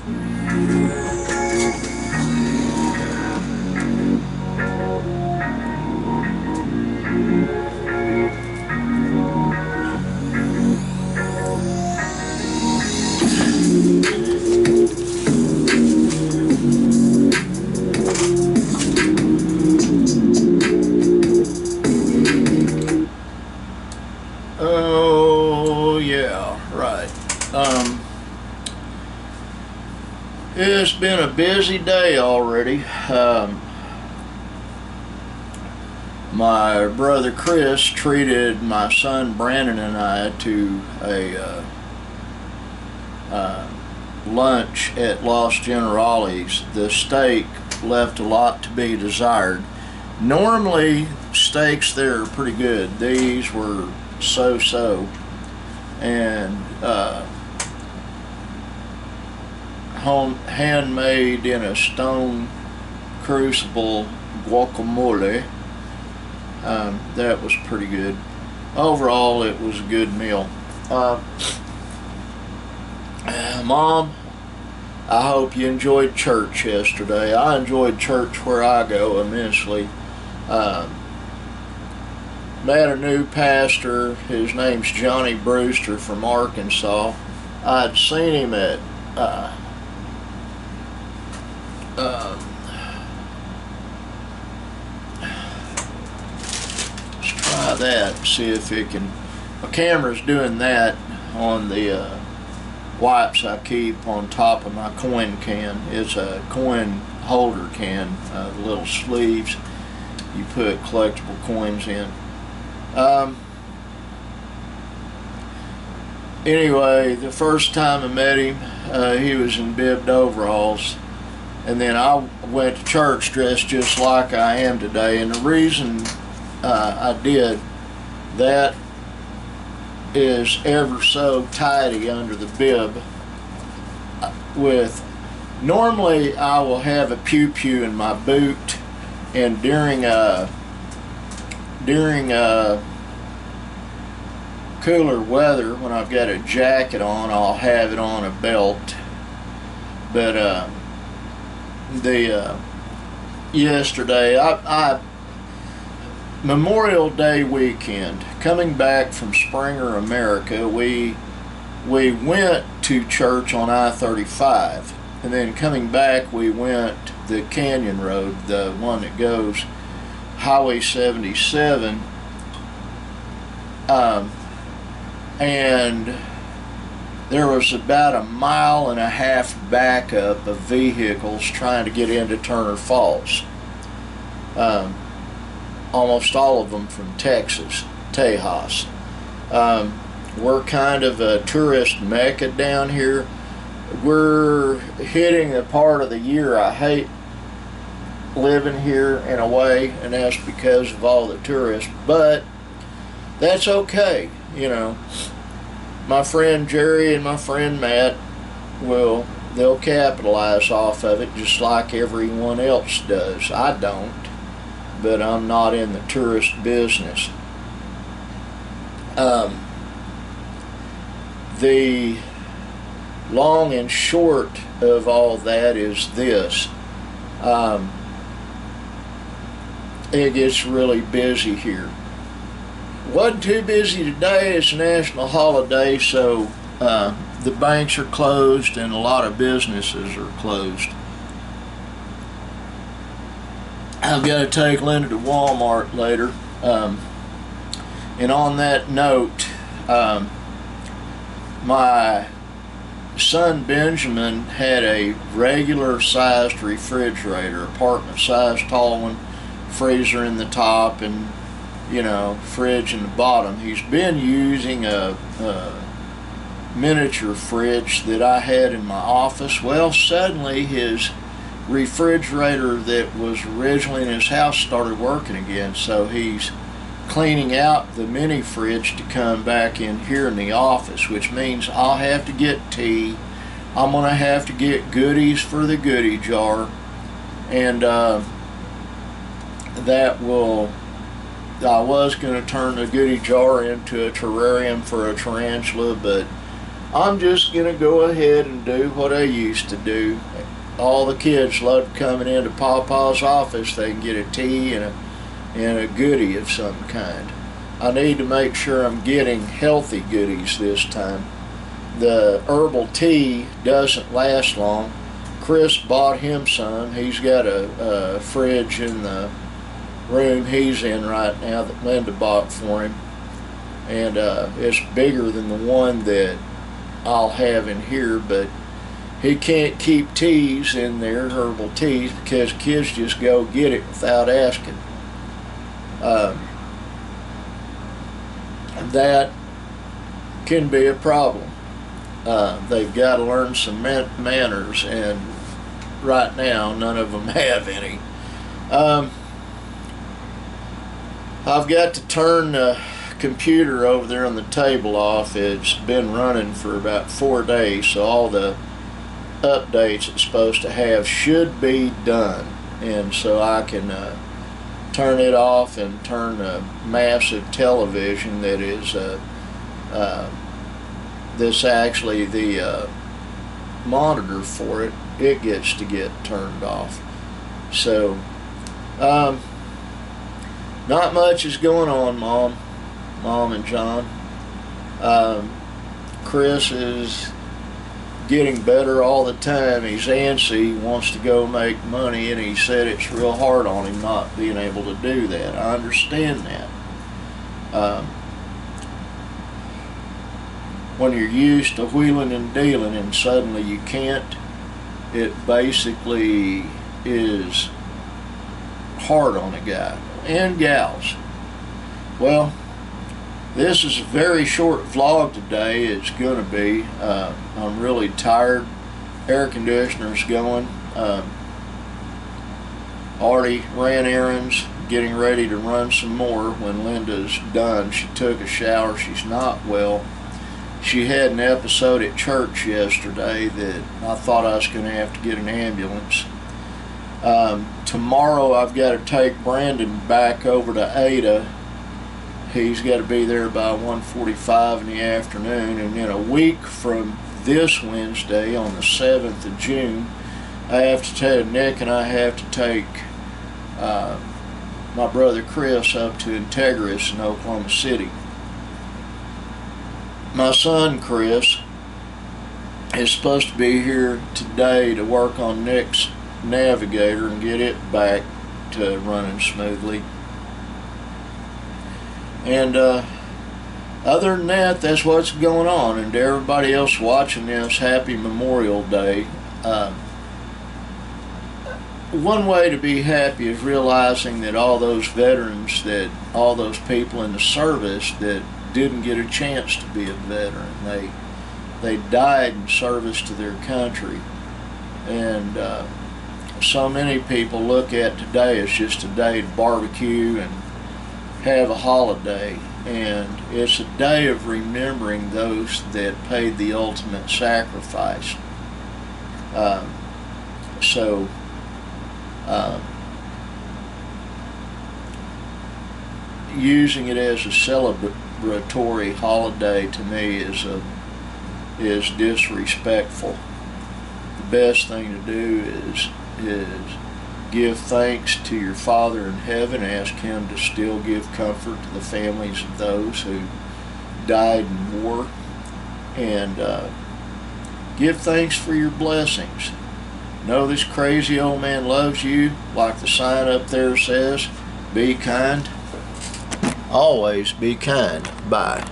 Oh, yeah, right. It's been a busy day already. My brother Chris treated my son Brandon and I to a lunch at Los Generales. The steak left a lot to be desired. Normally, steaks there are pretty good. These were so-so, and handmade in a stone crucible guacamole. That was pretty good. Overall, it was a good meal. Mom, I hope you enjoyed church yesterday. I enjoyed church where I go immensely. Met a new pastor. His name's Johnny Brewster from Arkansas. I'd seen him at let's try that, see if it can. My camera's doing that on the wipes I keep on top of my coin can. It's a coin holder can, little sleeves you put collectible coins in. Anyway, the first time I met him, he was in bibbed overalls, and then I went to church dressed just like I am today. And the reason I did that is ever so tidy under the bib. Normally I will have a pew-pew in my boot, and during cooler weather, when I've got a jacket on, I'll have it on a belt. But yesterday, Memorial Day weekend, coming back from Springer, America, we went to church on I-35, and then coming back we went the Canyon Road, the one that goes Highway 77, and there was about 1.5 miles backup of vehicles trying to get into Turner Falls. Almost all of them from Texas, Tejas. We're kind of a tourist mecca down here. We're hitting a part of the year I hate living here in a way, and that's because of all the tourists, but that's okay. You know, my friend Jerry and my friend Matt they'll capitalize off of it just like everyone else does. I don't, but I'm not in the tourist business. The long and short of all that is this. It gets really busy here. Wasn't too busy today. It's a national holiday, so the banks are closed and a lot of businesses are closed. I've got to take Linda to Walmart later. And on that note, my son Benjamin had a regular sized refrigerator, apartment size tall one, freezer in the top, and fridge in the bottom. He's been using a miniature fridge that I had in my office. Well, suddenly his refrigerator that was originally in his house started working again, so he's cleaning out the mini fridge to come back in here in the office, which means I'll have to get tea. I'm going to have to get goodies for the goodie jar, and I was going to turn the goodie jar into a terrarium for a tarantula, but I'm just gonna go ahead and do what I used to do. All the kids love coming into Papa's office. They can get a tea and a goodie of some kind. I need to make sure I'm getting healthy goodies this time. The herbal tea doesn't last long. Chris bought him some. He's got a fridge in the room he's in right now that Linda bought for him, and it's bigger than the one that I'll have in here, but he can't keep teas in there, herbal teas, because kids just go get it without asking. That can be a problem. They've got to learn some manners, and right now none of them have any. I've got to turn the computer over there on the table off. It's been running for about 4 days, so all the updates it's supposed to have should be done, and so I can turn it off and turn a massive television that is this actually the monitor for it. It gets to get turned off. So not much is going on, Mom and John. Chris is getting better all the time. He's antsy, he wants to go make money, and he said it's real hard on him not being able to do that. I understand that. When you're used to wheeling and dealing and suddenly you can't, it basically is hard on a guy and gals. Well, this is a very short vlog today. It's going to be. I'm really tired. Air conditioner's going. Already ran errands, getting ready to run some more when Linda's done. She took a shower. She's not well. She had an episode at church yesterday that I thought I was going to have to get an ambulance. Tomorrow I've got to take Brandon back over to Ada. He's got to be there by 1:45 in the afternoon, and then a week from this Wednesday, on the 7th of June, Nick and I have to take my brother Chris up to Integris in Oklahoma City. My son Chris is supposed to be here today to work on Nick's Navigator and get it back to running smoothly. And other than that, that's what's going on. And to everybody else watching this, happy Memorial Day. One way to be happy is realizing that all those veterans, that all those people in the service that didn't get a chance to be a veteran, they died in service to their country. And so many people look at today as just a day to barbecue and have a holiday, and it's a day of remembering those that paid the ultimate sacrifice. Using it as a celebratory holiday to me is disrespectful. The best thing to do is give thanks to your Father in heaven, ask Him to still give comfort to the families of those who died in war, and give thanks for your blessings. Know this crazy old man loves you, like the sign up there says. Be kind. Always be kind. Bye.